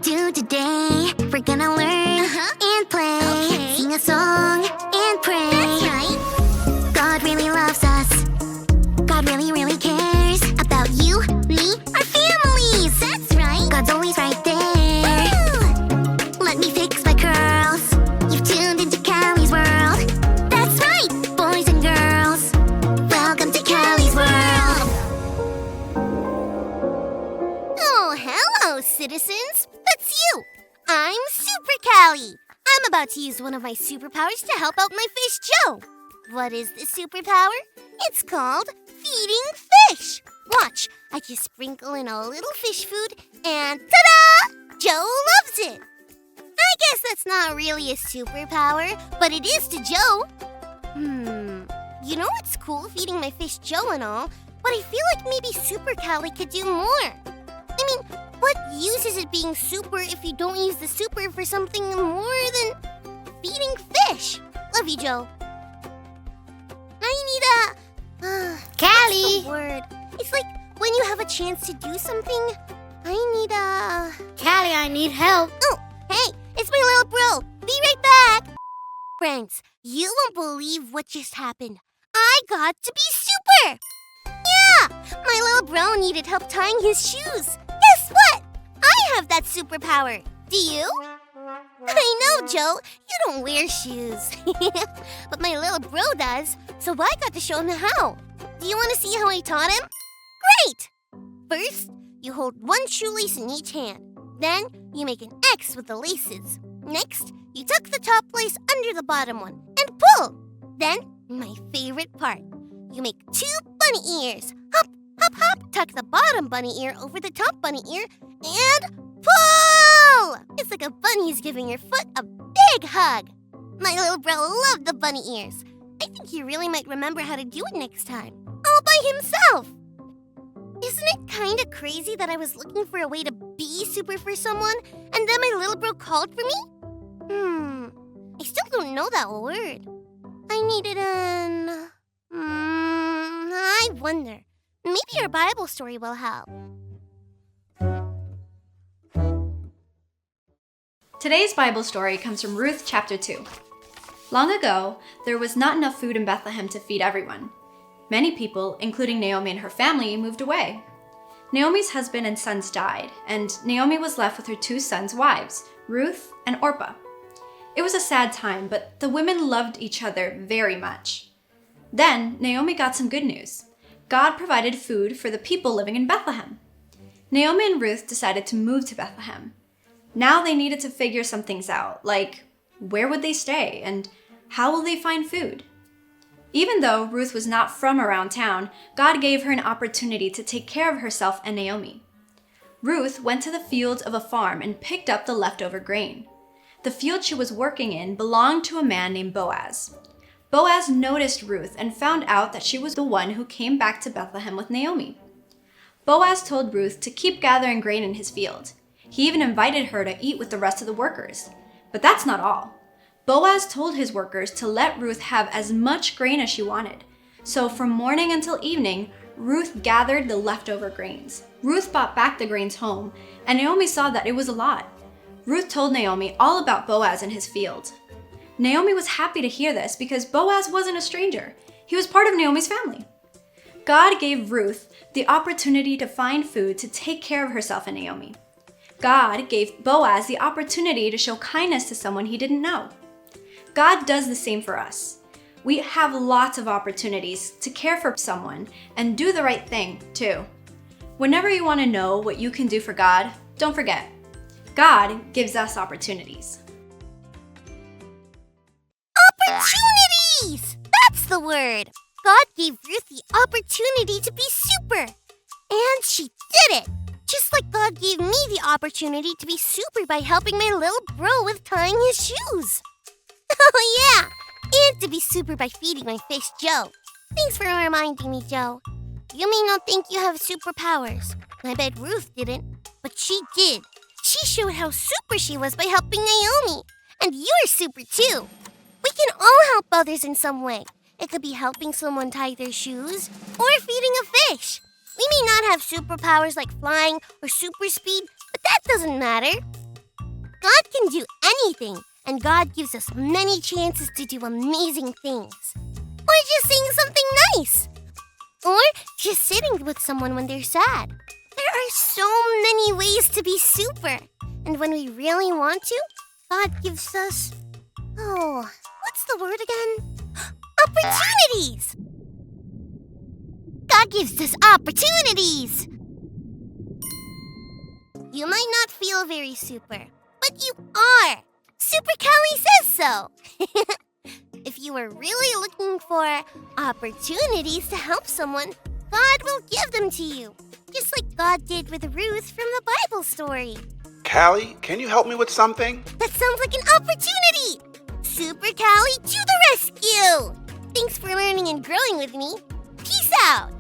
do today? We're gonna learn and play. Okay. Sing a song and pray. That's right. God really loves us. God really, really cares about you, me, our families. That's right. God's always right there. Woo! Let me fix my curls. You've tuned into Callie's world. That's right, boys and girls. Welcome to Callie's world. Oh, hello, citizens. That's you. I'm Super Callie. I'm about to use one of my superpowers to help out my fish Joe. What is this superpower? It's called feeding fish. Watch, I just sprinkle in a little fish food and ta-da! Joe loves it. I guess that's not really a superpower, but it is to Joe. You know it's cool feeding my fish Joe and all, but I feel like maybe Super Callie could do more. I mean, what use is it being super if you don't use the super for something more than feeding fish? Love you, Joe. I need a... Callie! What's the word? It's like when you have a chance to do something, I need a... Callie, I need help. Oh, hey, it's my little bro. Be right back. Friends, you won't believe what just happened. I got to be super. Yeah, my little bro needed help tying his shoes. Guess what? I have that superpower. Do you? I know, Joe. You don't wear shoes. But my little bro does, so I got to show him how. Do you want to see how I taught him? Great! First, you hold one shoelace in each hand. Then, you make an X with the laces. Next, you tuck the top lace under the bottom one and pull. Then, my favorite part, you make 2 bunny ears. Hop, hop, hop. Tuck the bottom bunny ear over the top bunny ear and pull! It's like a bunny's giving your foot a big hug. My little bro loved the bunny ears. I think he really might remember how to do it next time. All by himself. Isn't it kind of crazy that I was looking for a way to be super for someone, and then my little bro called for me? I still don't know that word. I needed an... I wonder. Maybe our Bible story will help. Today's Bible story comes from Ruth chapter 2. Long ago, there was not enough food in Bethlehem to feed everyone. Many people, including Naomi and her family, moved away. Naomi's husband and sons died, and Naomi was left with her 2 sons' wives, Ruth and Orpah. It was a sad time, but the women loved each other very much. Then, Naomi got some good news. God provided food for the people living in Bethlehem. Naomi and Ruth decided to move to Bethlehem. Now they needed to figure some things out, like where would they stay and how will they find food? Even though Ruth was not from around town, God gave her an opportunity to take care of herself and Naomi. Ruth went to the fields of a farm and picked up the leftover grain. The field she was working in belonged to a man named Boaz. Boaz noticed Ruth and found out that she was the one who came back to Bethlehem with Naomi. Boaz told Ruth to keep gathering grain in his field. He even invited her to eat with the rest of the workers. But that's not all. Boaz told his workers to let Ruth have as much grain as she wanted. So from morning until evening, Ruth gathered the leftover grains. Ruth brought back the grains home, and Naomi saw that it was a lot. Ruth told Naomi all about Boaz and his field. Naomi was happy to hear this because Boaz wasn't a stranger. He was part of Naomi's family. God gave Ruth the opportunity to find food to take care of herself and Naomi. God gave Boaz the opportunity to show kindness to someone he didn't know. God does the same for us. We have lots of opportunities to care for someone and do the right thing, too. Whenever you want to know what you can do for God, don't forget, God gives us opportunities. Opportunities! That's the word. God gave Ruth the opportunity to be super. And she did it. Just like God gave me the opportunity to be super by helping my little bro with tying his shoes. Oh yeah, and to be super by feeding my fish Joe. Thanks for reminding me, Joe. You may not think you have superpowers. I bet Ruth didn't, but she did. She showed how super she was by helping Naomi. And you're super too. We can all help others in some way. It could be helping someone tie their shoes or feeding a fish. We may not have superpowers like flying or super speed, but that doesn't matter. God can do anything, and God gives us many chances to do amazing things. Or just saying something nice. Or just sitting with someone when they're sad. There are so many ways to be super. And when we really want to, God gives us... what's the word again? Opportunities! God gives us opportunities! You might not feel very super, but you are! Super Callie says so! If you are really looking for opportunities to help someone, God will give them to you. Just like God did with Ruth from the Bible story. Callie, can you help me with something? That sounds like an opportunity! Super Callie to the rescue! Thanks for learning and growing with me. Peace out!